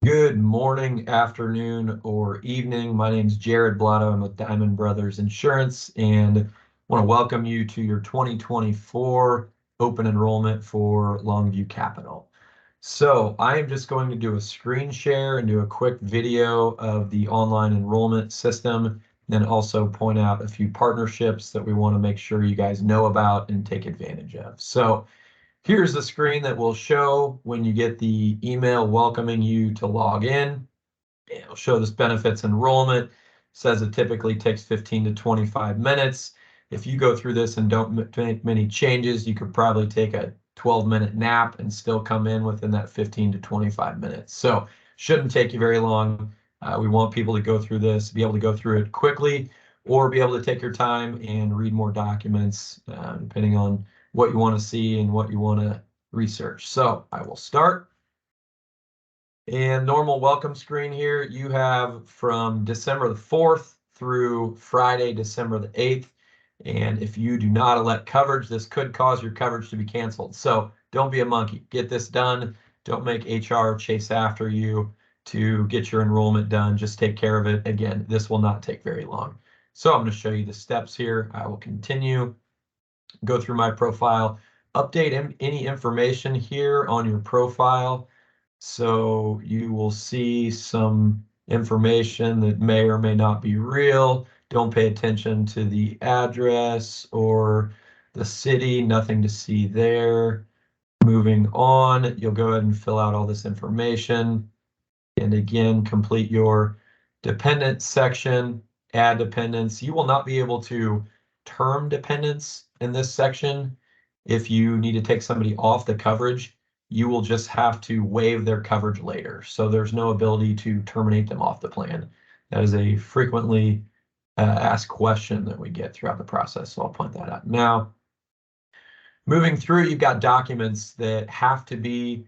Good morning, afternoon, or evening. My name is Jared Blotto. I'm with Diamond Brothers Insurance and want to welcome you to your 2024 open enrollment for Longview Capital. So I am just going to do a screen share and do a quick video of the online enrollment system, and then also point out a few partnerships that we want to make sure you guys know about and take advantage of. So here's the screen that will show when you get the email welcoming you to log in. It'll show this benefits enrollment. It says it typically takes 15 to 25 minutes. If you go through this and don't make many changes, you could probably take a 12-minute nap and still come in within that 15 to 25 minutes. So shouldn't take you very long. We want people to go through this, be able to go through it quickly, or be able to take your time and read more documents, depending on what you want to see and what you want to research. So I will start. And normal welcome screen here, you have from December the 4th through Friday, December the 8th. And if you do not elect coverage, this could cause your coverage to be canceled. So don't be a monkey. Get this done. Don't make HR chase after you to get your enrollment done. Just take care of it. Again, this will not take very long. So I'm going to show you the steps here. I will continue, go through my profile, update any information here on your profile. So you will see some information that may or may not be real. Don't pay attention to the address or the city, nothing to see there. Moving on, you'll go ahead and fill out all this information. And again, complete your dependent section, add dependents. You will not be able to term dependents in this section. If you need to take somebody off the coverage, you will just have to waive their coverage later. So there's no ability to terminate them off the plan. That is a frequently asked question that we get throughout the process. So I'll point that out. Now, moving through, you've got documents that have to be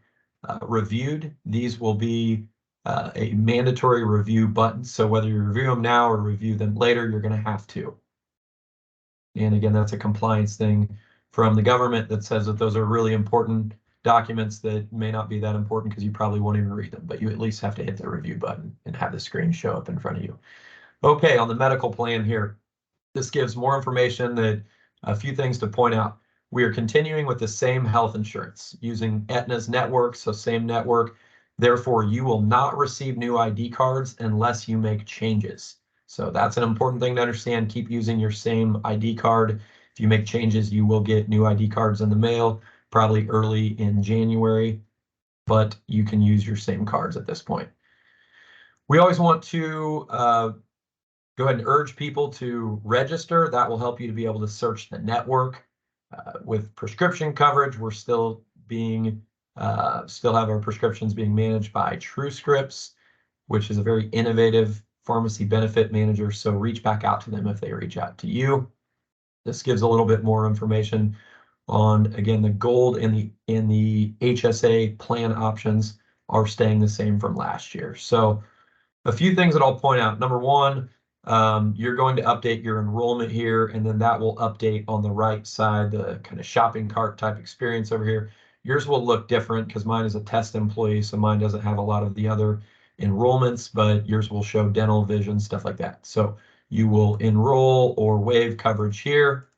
reviewed. These will be a mandatory review button. So whether you review them now or review them later, you're going to have to. And again, that's a compliance thing from the government that says that those are really important documents that may not be that important because you probably won't even read them, but you at least have to hit the review button and have the screen show up in front of you. Okay, on the medical plan here, this gives more information, that a few things to point out. We are continuing with the same health insurance using Aetna's network, so same network. Therefore, you will not receive new ID cards unless you make changes. So that's an important thing to understand. Keep using your same ID card. If you make changes, you will get new ID cards in the mail, probably early in January, but you can use your same cards at this point. We always want to go ahead and urge people to register. That will help you to be able to search the network. With prescription coverage, we're still have our prescriptions being managed by TrueScripts, which is a very innovative pharmacy benefit manager. So reach back out to them if they reach out to you. This gives a little bit more information on, again, the gold and the HSA plan options are staying the same from last year. So a few things that I'll point out. Number one, you're going to update your enrollment here, and then that will update on the right side, the kind of shopping cart type experience over here. Yours will look different because mine is a test employee, so mine doesn't have a lot of the other enrollments, but yours will show dental, vision, stuff like that. So you will enroll or waive coverage here.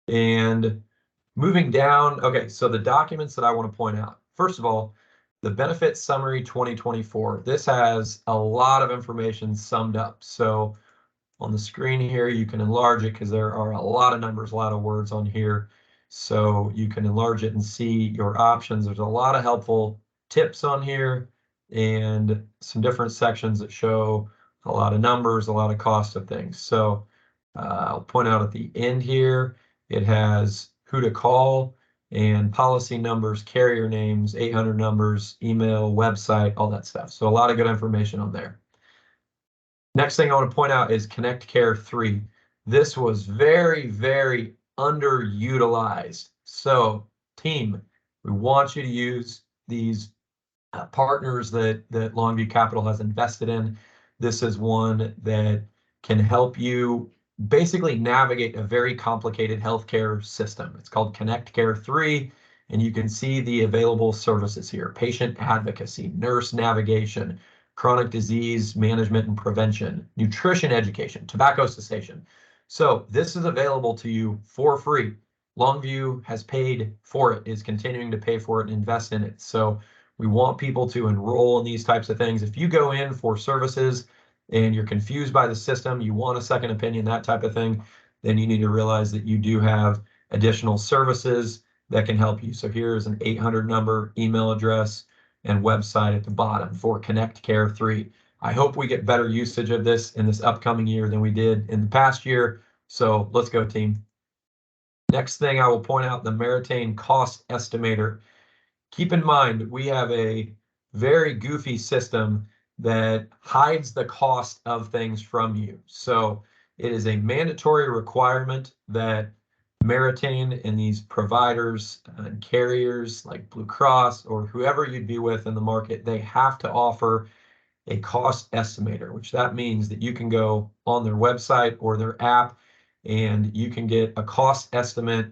And moving down, okay, so the documents that I want to point out. First of all, the Benefit Summary 2024. This has a lot of information summed up. So on the screen here, you can enlarge it because there are a lot of numbers, a lot of words on here. So you can enlarge it and see your options. There's a lot of helpful tips on here and some different sections that show a lot of numbers, a lot of cost of things. So I'll point out at the end here, it has who to call and policy numbers, carrier names, 800 numbers, email, website, all that stuff. So a lot of good information on there. Next thing I want to point out is Connect Care 3. This was very, very underutilized. So team, we want you to use these partners that Longview Capital has invested in. This is one that can help you basically navigate a very complicated healthcare system. It's called Connect Care 3. and you can see the available services here: patient advocacy, nurse navigation, chronic disease management and prevention, nutrition education, tobacco cessation. So this is available to you for free. Longview has paid for it, is continuing to pay for it and invest in it. So we want people to enroll in these types of things. If you go in for services and you're confused by the system, you want a second opinion, that type of thing, then you need to realize that you do have additional services that can help you. So here's an 800 number, email address, and website at the bottom for Connect Care 3. I hope we get better usage of this in this upcoming year than we did in the past year. So let's go, team. Next thing I will point out, the Meritain Cost Estimator. Keep in mind, we have a very goofy system that hides the cost of things from you. So it is a mandatory requirement that Meritain and these providers and carriers like Blue Cross or whoever you'd be with in the market, they have to offer a cost estimator, which that means that you can go on their website or their app and you can get a cost estimate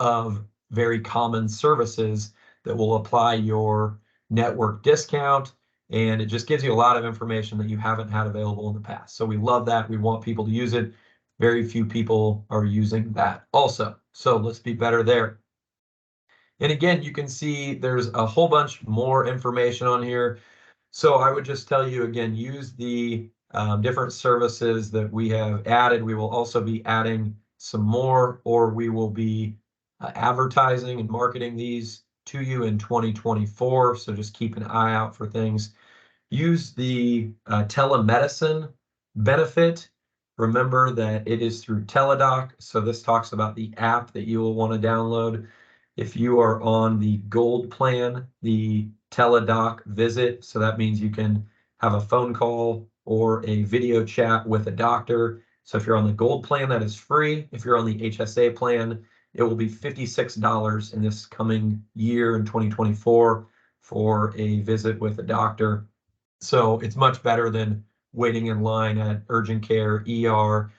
of very common services that will apply your network discount, and it just gives you a lot of information that you haven't had available in the past. So we love that. We want people to use it. Very few people are using that also. So let's be better there. And again, you can see there's a whole bunch more information on here. So I would just tell you again, use the different services that we have added. We will also be adding some more, or we will be advertising and marketing these to you in 2024. So just keep an eye out for things. Use the telemedicine benefit. Remember that it is through Teladoc. So this talks about the app that you will want to download. If you are on the gold plan, the Teladoc visit, so that means you can have a phone call or a video chat with a doctor. So if you're on the gold plan, that is free. If you're on the HSA plan, it will be $56 in this coming year in 2024 for a visit with a doctor. So it's much better than waiting in line at urgent care, ER,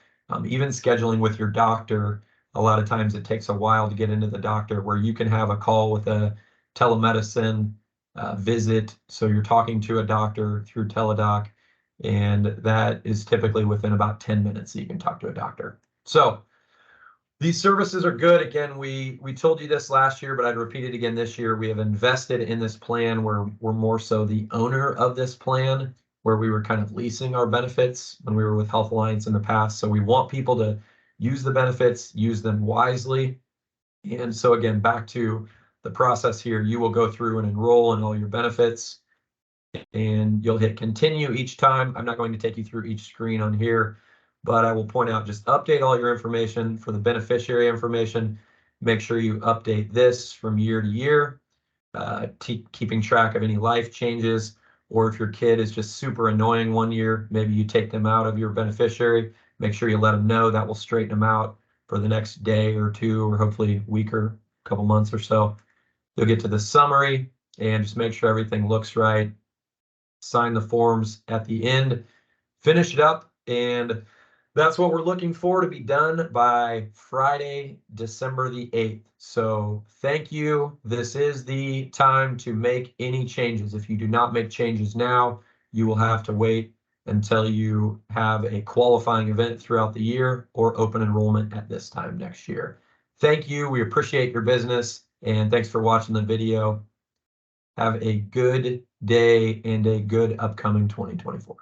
even scheduling with your doctor. A lot of times it takes a while to get into the doctor, where you can have a call with a telemedicine visit. So you're talking to a doctor through Teladoc, and that is typically within about 10 minutes that you can talk to a doctor. So these services are good. Again, we told you this last year, but I'd repeat it again this year. We have invested in this plan where we're more so the owner of this plan, where we were kind of leasing our benefits when we were with Health Alliance in the past. So we want people to use the benefits, use them wisely. And so again, back to the process here, you will go through and enroll in all your benefits, and you'll hit continue each time. I'm not going to take you through each screen on here, but I will point out, just update all your information for the beneficiary information. Make sure you update this from year to year, keeping track of any life changes, or if your kid is just super annoying one year, maybe you take them out of your beneficiary. Make sure you let them know. That will straighten them out for the next day or two, or hopefully week or a couple months or so. You'll get to the summary and just make sure everything looks right. Sign the forms at the end, finish it up, and that's what we're looking for to be done by Friday, December the 8th. So thank you. This is the time to make any changes. If you do not make changes now, you will have to wait until you have a qualifying event throughout the year or open enrollment at this time next year. Thank you. We appreciate your business, and thanks for watching the video. Have a good day and a good upcoming 2024.